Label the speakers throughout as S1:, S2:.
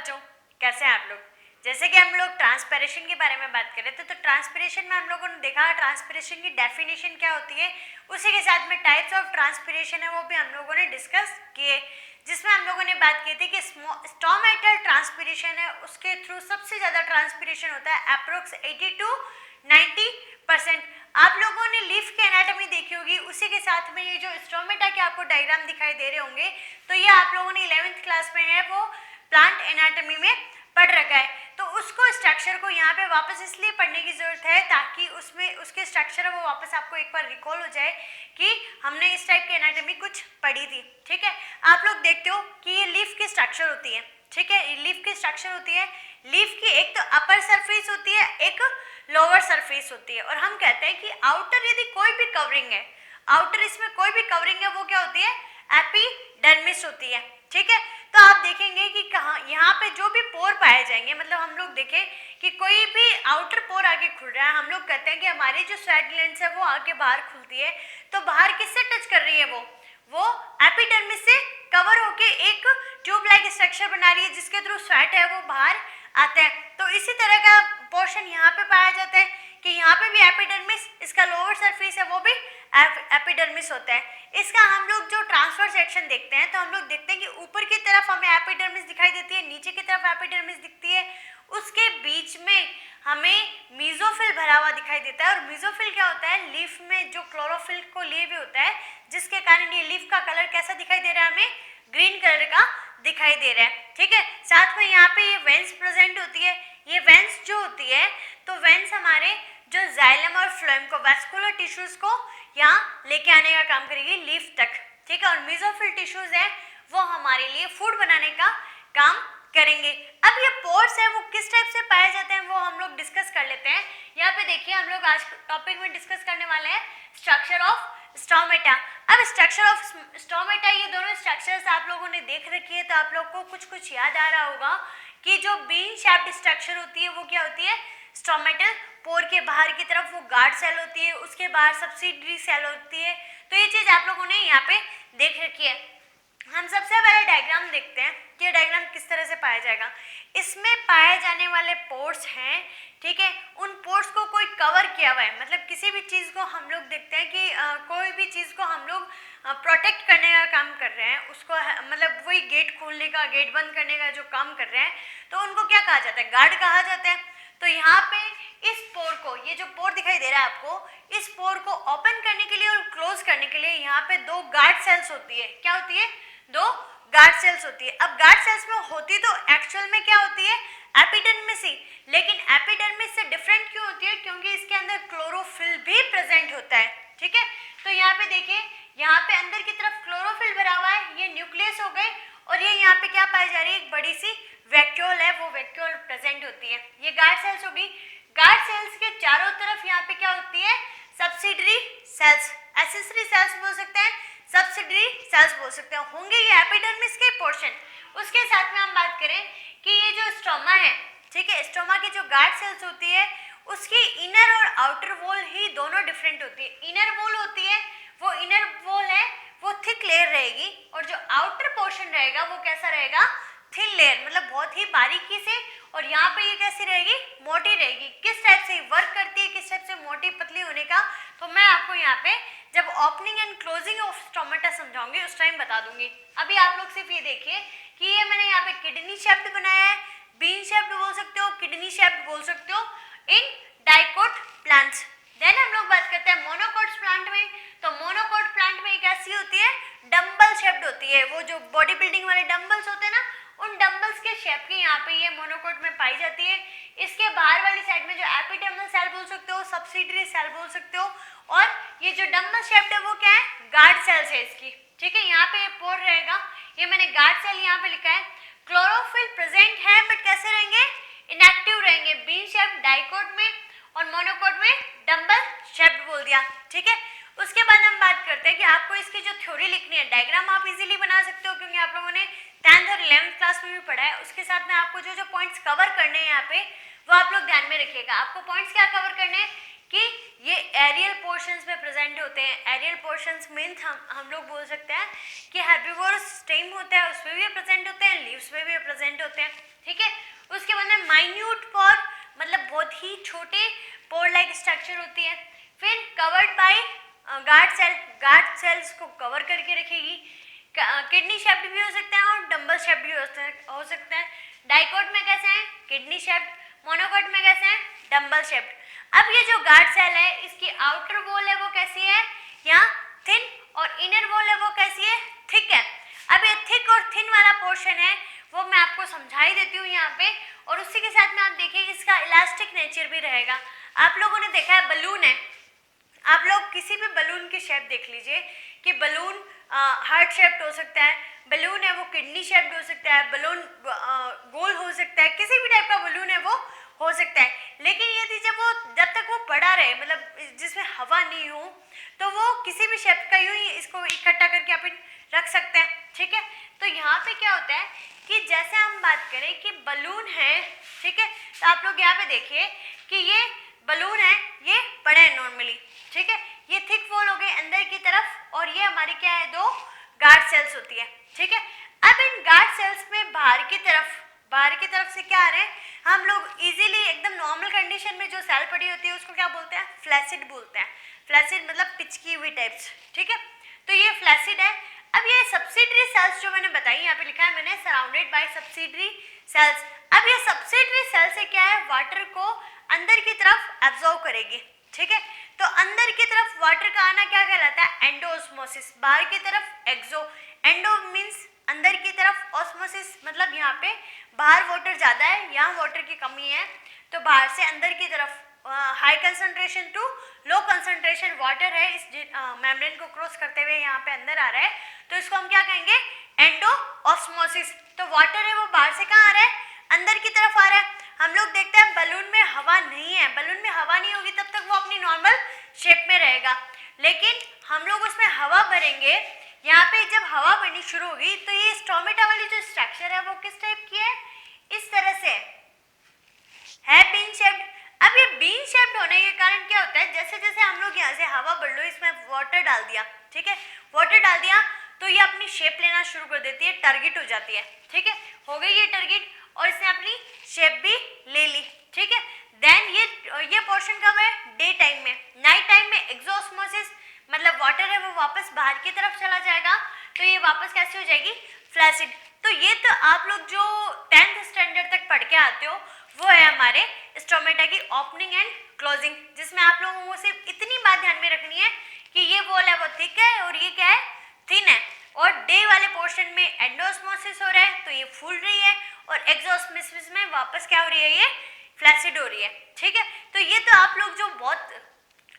S1: बच्चों, कैसे हैं आप लोग। जैसे कि हम लोग ट्रांसपैरेशन के बारे में बात कर रहे थे, तो ट्रांसपैरेशन में हम लोगों ने देखा ट्रांसपैरेशन की डेफिनेशन क्या होती है, उसी के साथ में टाइप्स ऑफ ट्रांसपैरेशन है वो भी हम लोगों ने डिस्कस किए, जिसमें हम लोगों ने बात की थी कि स्टोमेटल ट्रांसपैरेशन है, उसके थ्रू सबसे ज़्यादा ट्रांसपैरेशन होता है, अप्रोक्स 80 to 90%। आप लोगों ने लीफ की एनाटॉमी देखी होगी, उसी के साथ में ये जो स्टोमेटा के आपको डायग्राम दिखाई दे रहे होंगे, तो ये आप लोगों ने 11th क्लास में है वो प्लांट एनाटॉमी में पढ़ रखा है। तो उसको स्ट्रक्चर को यहाँ पे वापस इसलिए पढ़ने की जरूरत है ताकि उसमें उसके स्ट्रक्चर वो वापस आपको एक बार रिकॉल हो जाए कि हमने इस टाइप की एनाटॉमी कुछ पढ़ी थी। ठीक है, आप लोग देखते हो कि ये लीफ की स्ट्रक्चर होती है। ठीक है, लीफ की स्ट्रक्चर होती है, लीफ की एक तो अपर सरफेस होती है, एक लोअर सरफेस होती है, और हम कहते हैं कि आउटर यदि कोई भी कवरिंग है, आउटर इसमें कोई भी कवरिंग है, वो क्या होती है, एपिडर्मिस होती है। ठीक है, तो आप देखेंगे कि कहाँ यहाँ पे जो भी पोर पाए जाएंगे, मतलब हम लोग देखें कि कोई भी आउटर पोर आगे खुल रहा है, हम लोग कहते हैं कि हमारी जो स्वेट ग्लैंड्स है वो आगे बाहर खुलती है, तो बाहर किससे टच कर रही है, वो एपिडर्मिस से कवर होके एक ट्यूब लाइक स्ट्रक्चर बना रही है, जिसके थ्रू स्वेट है वो बाहर आता है। तो इसी तरह का पोर्शन यहाँ पे पाया जाता है कि यहाँ पे भी एपिडर्मिस, इसका लोअर सरफेस है वो भी एपिडर्मिस होता है। इसका हम लोग जो ट्रांसफर सेक्शन देखते हैं, तो हम लोग देखते हैं कि ऊपर की तरफ हमें एपिडर्मिस दिखाई देती है, नीचे की तरफ एपिडर्मिस दिखती है, उसके बीच में हमें मीजोफिल भरा हुआ दिखाई देता है। और मीजोफिल क्या होता है, लीफ में जो क्लोरोफिल को लिए हुए होता है, जिसके कारण ये लीफ का कलर कैसा दिखाई दे रहा है, हमें ग्रीन कलर का दिखाई दे रहा है। ठीक है, साथ में यहाँ पे ये वेंस प्रेजेंट होती है। ये वेंस जो होती है, तो वेंस हमारे जो जाइलम और फ्लोएम को, वैस्कुलर टिश्यूज को यहाँ लेके आने का काम करेगी लीफ तक। ठीक है, और मेसोफिल टिश्यूज है वो हमारे लिए फूड बनाने का काम करेंगे। अब ये पोर्स है वो किस टाइप से पाए जाते हैं वो हम लोग डिस्कस कर लेते हैं। यहाँ पे देखिए, हम लोग आज टॉपिक में डिस्कस करने वाले हैं स्ट्रक्चर ऑफ स्टोमेटा। अब स्ट्रक्चर ऑफ स्टोमेटा, ये दोनों स्ट्रक्चर्स आप लोगों ने देख रखी है, तो आप लोग को कुछ कुछ याद आ रहा होगा कि जो बीन शेप्ड स्ट्रक्चर होती है वो क्या होती है, स्टोमेटल पोर के बाहर की तरफ वो गार्ड सेल होती है, उसके बाहर सब्सिडरी सेल होती है। तो ये चीज आप लोगों ने यहाँ पे देख रखी है। हम सबसे पहले डायग्राम देखते हैं कि ये डायग्राम किस तरह से पाया जाएगा। इसमें पाए जाने वाले पोर्स हैं, ठीक है, उन पोर्स को कोई कवर किया हुआ है, मतलब किसी भी चीज़ को हम लोग देखते हैं कि कोई भी चीज़ को हम लोग प्रोटेक्ट करने का काम कर रहे हैं, उसको मतलब वही गेट खोलने का, गेट बंद करने का जो काम कर रहे हैं, तो उनको क्या कहा जाता है, गार्ड कहा जाता है। तो यहाँ पे इस पोर को, ये जो पोर दिखाई दे रहा है आपको, इस पोर को ओपन करने के लिए और क्लोज करने के लिए यहाँ पे दो गार्ड सेल्स होती है। क्या होती है, दो गार्ड सेल्स होती है। अब गार्ड सेल्स में होती तो एक्चुअल में क्या होती है, एपिडर्मिस ही, लेकिन एपिडर्मिस से डिफरेंट क्यों होती है, क्योंकि इसके अंदर क्लोरोफिल भी प्रेजेंट होता है। ठीक है, तो यहाँ पे देखिए, यहाँ पे अंदर की तरफ क्लोरोफिल भरा हुआ है, ये न्यूक्लियस हो गए, और ये यहाँ पे क्या पाई जा रही है, एक बड़ी सी वैक्यूल है, वो वैक्यूल प्रेजेंट होती है। ये गार्ड सेल्स होगी। गार्ड सेल्स के चारों तरफ यहाँ पे क्या होती है, सब्सिडरी सेल्स, एसेसरी सेल्स बोल सकते हैं, सब्सिडरी सेल्स बोल सकते हैं, होंगे ये एपिडर्मिस के पोर्शन। उसके साथ में हम बात करें कि ये जो स्टोमा है, ठीक है, स्टोमा की जो गार्ड सेल्स होती है, उसकी इनर और आउटर वॉल ही दोनों डिफरेंट होती है। इनर वॉल होती है, वो इनर वॉल है वो थिक लेयर रहेगी, और जो आउटर पोर्शन रहेगा वो कैसा रहेगा, थिन लेयर, मतलब बहुत ही बारीकी से। और यहाँ पे ये कैसी रहेगी, मोटी रहेगी। किस टाइप से वर्क करती है, किस टाइप से मोटी पतली होने का, तो मैं आपको यहाँ पे जब opening and closing of stomata समझाऊंगी उस टाइम बता दूंगी। अभी आप लोग सिर्फ ये देखिए कि ये मैंने यहाँ पे किडनी शेप्ड बनाया है, बीन शेप्ड बोल सकते हो, किडनी शेप्ड बोल सकते हो, इन डाइकोट प्लांट्स। देन हम लोग बात करते हैं मोनोकोट्स प्लांट में। तो मोनोकोट प्लांट में कैसी होती है, डंबल शेप्ड होती है, वो जो बॉडी बिल्डिंग वाले डंबल्स होते हैं ना, उन डंबल्स के शेप की यहाँ पे ये मोनोकोट में पाई जाती है। इसके बाहर वाली साइड में जो एपिडर्मल सेल बोल सकते हो, सब्सिडरी सेल बोल सकते हो, और ये जो डंबल शेप्ड है वो क्या है, गार्ड सेल्स है इसकी। ठीक है, यहाँ पे ये पोर रहेगा, ये मैंने गार्ड सेल यहाँ पे लिखा है। क्लोरोफिल प्रेजेंट है बट कैसे रहेंगे, इनएक्टिव रहेंगे, बीन शेप्ड डाइकोट में, और मोनोकोट में डंबल शेप्ड बोल दिया। ठीक है, उसके बाद हम बात करते हैं कि आपको इसकी जो थ्योरी लिखनी है, डायग्राम आप इजीली बना सकते हो, क्योंकि आप लोगों ने 10th और 11th क्लास में भी पढ़ा है। उसके साथ में आपको जो जो पॉइंट्स कवर करने हैं यहाँ पे, वो आप लोग ध्यान में रखिएगा। आपको पॉइंट्स क्या कवर करने हैं, कि ये एरियल पोर्शंस में प्रेजेंट होते हैं। एरियल पोर्शंस मीन्स हम लोग बोल सकते हैं कि हर्बीवोरस स्टेम होता है उसमें भी प्रेजेंट होते हैं, लीव्स में भी प्रेजेंट होते हैं, ठीक है। उसके बाद में माइन्यूट पोर, मतलब बहुत ही छोटे पोर लाइक स्ट्रक्चर होती है। फिर covered by guard cell, guard cells को कवर करके रखेगी। किडनी शेप्ड भी हो सकते हैं और डंबल शेप्ड भी हो सकते हैं। डाइकोट में कैसे हैं? Kidney shaped. मोनोकोट में कैसे हैं? Dumbbell shaped. अब ये जो गार्ड सेल है इसकी आउटर वॉल है वो कैसी है? यहाँ थिन, और इनर वॉल है वो कैसी है? थिक है। अब ये थिक और थिन वाला पोर्शन है वो मैं आपको समझा ही देती हूँ यहाँ पे, और उसी के साथ में आप देखिए इसका इलास्टिक नेचर भी रहेगा। आप लोगों ने देखा है बलून है, आप लोग किसी भी बलून की शेप देख लीजिए कि बलून हार्ट शेप्ड हो सकता है, बलून है वो किडनी शेप्ड हो सकता है, बलून गोल हो सकता है, किसी भी टाइप का बलून है वो हो सकता है। लेकिन यदि जब तक वो पड़ा रहे, मतलब जिसमें हवा नहीं हो, तो वो किसी भी शेप का यूं ही इसको इकट्ठा करके आप रख सकते हैं, ठीक है। तो यहाँ पे क्या होता है कि जैसे हम बात करें कि बलून है, ठीक है, तो आप लोग यहाँ पे देखिए कि ये बलून है, ये पड़े हैं नॉर्मली, ठीक है। ये थिक वॉल हो गए अंदर की तरफ, और ये हमारी क्या है? दो गार्ड सेल्स होती है, ठीक है। अब इन गार्ड सेल्स में बाहर की तरफ से क्या आ रहे हैं? हम लोग इजीली एकदम नॉर्मल कंडीशन में जो सेल पड़ी होती है उसको क्या बोलते हैं? फ्लैसिड बोलते हैं। फ्लैसिड मतलब पिचकी हुई टाइप्स, ठीक है। तो ये फ्लैसिड है। अब ये सब्सिडरी सेल्स जो मैंने बताई, यहाँ पे लिखा है मैंने सराउंडेड बाय सब्सिडरी सेल्स। अब ये सब्सिडरी सेल से क्या है? वाटर को अंदर की तरफ एब्जॉर्ब करेगी, ठीक है। तो अंदर की तरफ वाटर का आना क्या कहलाता है? एंडोस्मोसिस। बाहर की तरफ एक्सो, एंडो मीन्स अंदर की तरफ, ऑस्मोसिस मतलब यहाँ पे बाहर वाटर ज़्यादा है, यहाँ वाटर की कमी है, तो बाहर से अंदर की तरफ high concentration to low concentration water है इस मेम्ब्रेन को क्रॉस करते हुए यहाँ पे अंदर आ रहा है, तो इसको हम क्या कहेंगे? Endo osmosis. तो वाटर है वो बाहर से कहाँ आ रहा है? अंदर की तरफ आ रहा है। हम लोग देखते हैं बलून में हवा नहीं है, बलून में हवा नहीं होगी तब तक वो अपनी नॉर्मल शेप में रहेगा, लेकिन हम लोग उसमें हवा भरेंगे, यहाँ पे जब हवा भरनी शुरू होगी तो ये स्टोमेटा वाली जो स्ट्रक्चर है वो किस टाइप की है? इस तरह से है, बीन शेप्ड। अब ये बीन शेप्ड होने के कारण क्या होता है? जैसे जैसे हम लोग यहाँ से हवा भर लो, इसमें वाटर डाल दिया, ठीक है, वाटर डाल दिया तो ये अपनी शेप लेना शुरू कर देती है, टारगेट हो जाती है, ठीक है, हो गई ये टारगेट, और इसने अपनी शेप भी ले ली, ठीक है। देन ये पोर्शन कब है? डे टाइम में। नाइट टाइम में एक्सोस्मोसिस, मतलब वाटर है वो वापस बाहर की तरफ चला जाएगा, तो ये वापस कैसे हो जाएगी? फ्लैसिड। तो ये तो आप लोग जो 10th स्टैंडर्ड तक पढ़ के आते हो वो है हमारे स्टोमेटा की ओपनिंग एंड क्लोजिंग, जिसमें आप लोगों को सिर्फ इतनी बात ध्यान में रखनी है कि ये वॉल है वो थिक है और ये क्या है? थिन है। और डे वाले पोर्शन में एंडोस्मोसिस हो रहा है तो ये फूल रही है, और एक्सोस्मोसिस में वापस क्या हो रही है? ये फ्लैसिड हो रही है, ठीक है। तो ये तो आप लोग जो बहुत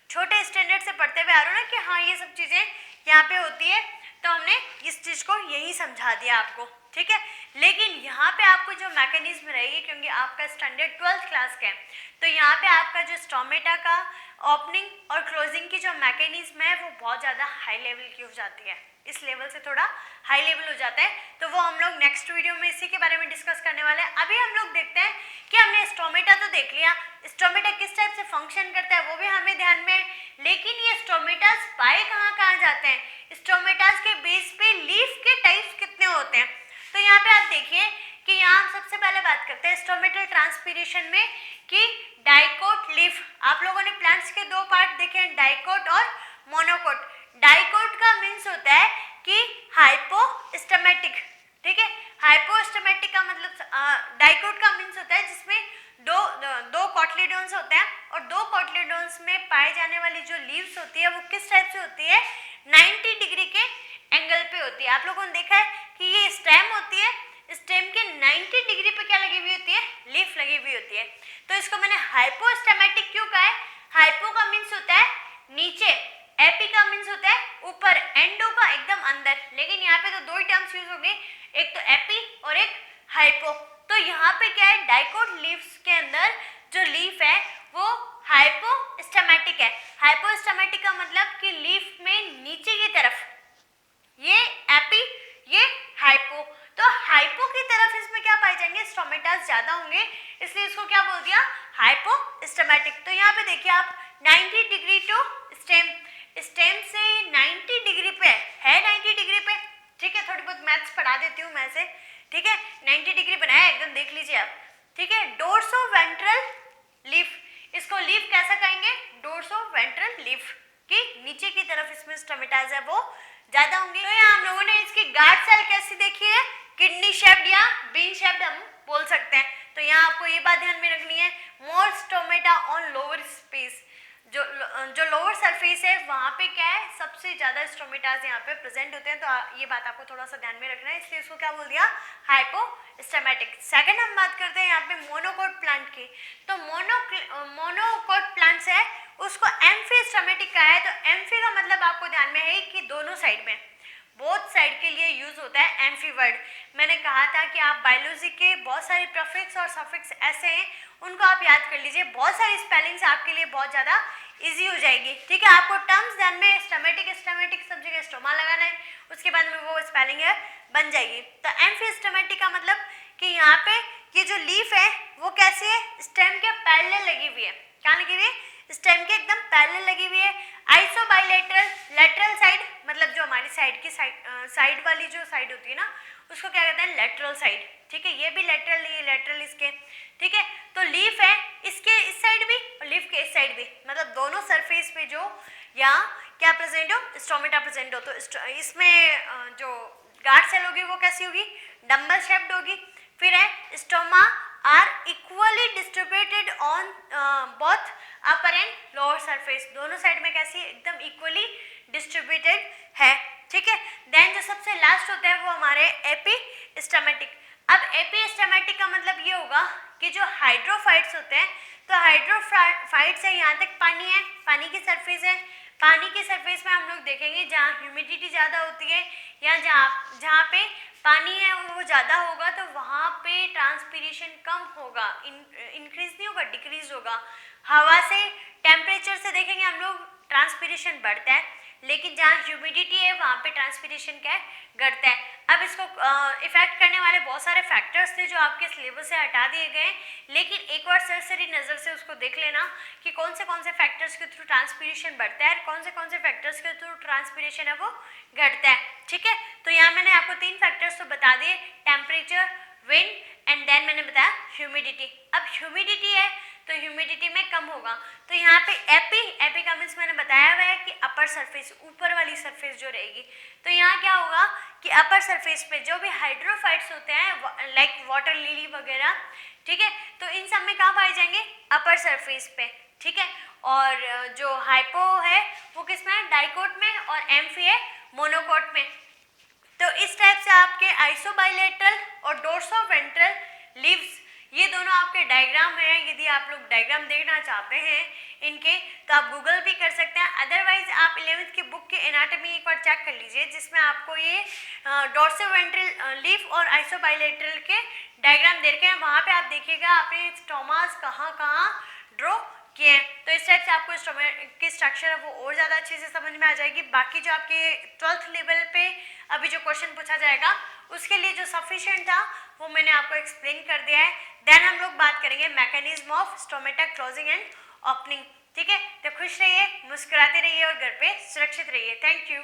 S1: छोटे स्टैंडर्ड से पढ़ते हुए आ रहे हो ना कि हाँ ये सब चीज़ें यहाँ पे होती है, तो हमने इस चीज़ को यही समझा दिया आपको, ठीक है। लेकिन यहाँ पे आपको जो मैकेनिज्म रहेगी, क्योंकि आपका स्टैंडर्ड 12th क्लास का है, तो यहाँ पे आपका जो स्टोमेटा का ओपनिंग और क्लोजिंग की जो मैकेनिज्म है वो बहुत ज़्यादा हाई लेवल की हो जाती है, इस लेवल से थोड़ा हाई लेवल हो जाता है, तो वो हम लोग नेक्स्ट वीडियो में इसी के बारे में डिस्कस करने वाले हैं। अभी हम लोग देखते हैं कि हमने स्टोमेटा तो देख लिया, स्टोमेटा किस टाइप से फंक्शन करता है वो भी हमें ध्यान में, लेकिन ये स्टोमेटास पाए कहाँ जाते हैं? स्टोमेटास के बेस पे लीफ के टाइप्स कितने होते हैं? तो यहाँ पे आप देखिए कि यहाँ हम सबसे पहले बात करते हैं स्टोमेटल ट्रांसपीरेशन में कि डाइकोट लीफ। आप लोगों ने प्लांट्स के दो पार्ट देखे हैं, डाइकोट और मोनोकोट। डाइकोट का मीन्स होता है कि हाइपोस्टोमेटिक, ठीक है, हाइपोस्टोमेटिक का मतलब डाइकोट का मीन्स होता है जिसमें दो कॉटलीडोन्स होते हैं, और दो कॉटलीडोन्स में पाए जाने वाली जो लीव्स होती है वो किस टाइप से होती है? 90 डिग्री के एंगल पे होती है। आप लोगों ने देखा है कि ये स्टेम होती है, स्टेम के 90 डिग्री पे क्या लगी हुई होती है? लीफ लगी हुई होती है। तो इसको मैंने हाइपोस्टोमेटिक क्यों कहा है? हाइपो का मीन्स होता है नीचे, एपी का मीन्स होता है ऊपर, एंडो का एकदम अंदर, लेकिन यहाँ पे तो दो ही टर्म्स यूज हो गए, एक तो एपी और एक हाइपो। तो यहाँ पे क्या है? डाइकोट लीव्स के अंदर जो लीफ है वो हाइपोस्टोमेटिक है। हाइपोस्टोमेटिक का मतलब कि लीफ में नीचे की तरफ ये एपी, ये हाइपो, तो हाइपो की तरफ इसमें क्या पाए जाएंगे? स्टोमेटास ज्यादा होंगे, इसलिए इसको क्या बोल दिया? हाइपोस्टोमेटिक। तो यहाँ पे देखिए आप 90 डिग्री टू स्टेम, स्टेम से 90 डिग्री पे है 90 डिग्री पे, ठीक है। थोड़ी बहुत मैथ्स पढ़ा देती हूँ मैं से, ठीक है। 90 डिग्री बनाया एकदम, देख लीजिए आप, ठीक है। डोर्सो वेंट्रल लीफ, इसको लीफ कैसा कहेंगे, डोर्सो वेंट्रल लीफ की नीचे की तरफ इसमें स्टोमेटाज है वो ज्यादा होंगे। तो यहाँ हम लोगों ने इसकी गार्ड सेल कैसी देखी है, किडनी शेप्ड या बीन शेप्ड हम बोल सकते हैं। तो यहाँ आपको ये बात ध्यान में रखनी है, मोर स्टोमेटा ऑन लोअर स्पेस, जो लोअर सरफेस है वहाँ पे क्या है, सबसे ज्यादा स्टोमेटाज यहाँ पे प्रेजेंट होते हैं। तो ये बात आपको थोड़ा सा ध्यान में रखना है, इसलिए इसको क्या बोल दिया, हाइपोस्टोमेटिक। सेकंड हम बात करते हैं यहाँ पे मोनोकोट प्लांट की। तो मोनोकोट प्लांट्स है उसको एम्फीस्टोमेटिक का है। तो एम्फी का मतलब आपको ध्यान में है कि दोनों साइड में, बोथ साइड के लिए यूज होता है एम्फी वर्ड। मैंने कहा था कि आप बायोलॉजी के बहुत सारे प्रीफिक्स और सफिक्स ऐसे हैं, उनको आप याद कर लीजिए, बहुत सारी स्पेलिंग्स आपके लिए बहुत ज़्यादा इजी हो जाएगी, ठीक है। आपको टर्म्स ध्यान में, स्टोमेटिक स्टोमेटिक सब जगह स्टोमा लगाना है, उसके बाद में वो स्पेलिंग है बन जाएगी। तो एम्फीस्टोमेटिक का मतलब कि यहाँ पे ये जो लीफ है वो कैसी है, स्टेम के पैरेलल लगी हुई है, कहाँ लगी हुई है, स्टेम के एकदम पैरेलल लगी हुई है। आइसोबाइलेटरल, लेटरल साइड मतलब जो हमारी साइड की साइड वाली जो साइड होती है ना, उसको क्या कहते हैं, लेटरल साइड, ठीक है। ये भी लेटरल, ये लेटरल इसके, ठीक है। तो लीफ है इसके इस साइड भी और लीफ के इस साइड भी, मतलब दोनों सरफेस पे जो यहाँ क्या प्रेजेंट हो, स्टोमेटा प्रेजेंट हो। तो इसमें जो गार्ड सेल होगी वो कैसी होगी, डम्बल शेप्ड होगी। फिर है stoma are equally distributed on both upper and lower surface, दोनों साइड में कैसी एकदम इक्वली डिस्ट्रीब्यूटेड है, ठीक है। देन जो सबसे लास्ट होता है वो हमारे एपिस्टोमेटिक। अब एपिस्टोमेटिक का मतलब ये होगा कि जो हाइड्रोफाइट्स होते हैं, तो हाइड्रोफाइट्स है यहाँ तक पानी है, पानी की सरफेस है, पानी की सरफेस में हम लोग देखेंगे जहाँ ह्यूमिडिटी ज़्यादा होती है या जहाँ पे पानी है वो ज़्यादा होगा, तो वहाँ पे ट्रांसपीरेशन कम होगा, इंक्रीज नहीं होगा, डिक्रीज होगा। हवा से, टेम्परेचर से देखेंगे हम लोग ट्रांसपीरेशन बढ़ता है, लेकिन जहाँ ह्यूमिडिटी है वहाँ पे ट्रांसपीरेशन क्या है, घटता है। अब इसको इफेक्ट करने वाले बहुत सारे फैक्टर्स थे जो आपके सिलेबस से हटा दिए गए, लेकिन एक बार सरसरी नज़र से उसको देख लेना कि कौन से फैक्टर्स के थ्रू ट्रांसपीरेशन बढ़ता है, कौन से फैक्टर्स के थ्रू ट्रांसपीरेशन है वो घटता है, ठीक है। तो यहाँ मैंने आपको 3 फैक्टर्स तो बता दिए, टेम्परेचर, विंड एंड देन मैंने बताया ह्यूमिडिटी। अब ह्यूमिडिटी है तो ह्यूमिडिटी में कम होगा, तो यहाँ पे एपी का मीन्स मैंने बताया हुआ है कि अपर सरफेस, ऊपर वाली सरफेस जो रहेगी। तो यहाँ क्या होगा कि अपर सरफेस पे जो भी हाइड्रोफाइट्स होते हैं लाइक वाटर लिली वगैरह, ठीक है, तो इन सब में कहाँ पाए जाएंगे, अपर सरफेस पे, ठीक है। और जो हाइपो है वो किस में है, डाइकोट में, और एम्फी है मोनोकोट में। तो इस टाइप से आपके आइसोबाइलेटरल और डोर्सोवेंट्रल लीव्स, ये दोनों आपके डायग्राम हैं। यदि आप लोग डायग्राम देखना चाहते हैं इनके, तो आप गूगल भी कर सकते हैं, अदरवाइज आप 11th की बुक की एनाटॉमी एक बार चेक कर लीजिए, जिसमें आपको ये डोर्सोवेंट्रल लीफ और आइसोबाइलेटरल के डायग्राम दे रखे हैं। वहाँ पे आप देखिएगा आपने स्टोमास कहाँ कहाँ ड्रॉ किए हैं, तो इस टाइप से आपको स्टोमा की स्ट्रक्चर है वो और ज़्यादा अच्छे से समझ में आ जाएगी। बाकी जो आपके 12th लेवल पे अभी जो क्वेश्चन पूछा जाएगा उसके लिए जो सफिशिएंट था वो मैंने आपको एक्सप्लेन कर दिया है। देन हम लोग बात करेंगे mechanism of stomata closing and opening, ठीक है। तो खुश रहिए, मुस्कुराते रहिए और घर पे सुरक्षित रहिए। Thank you.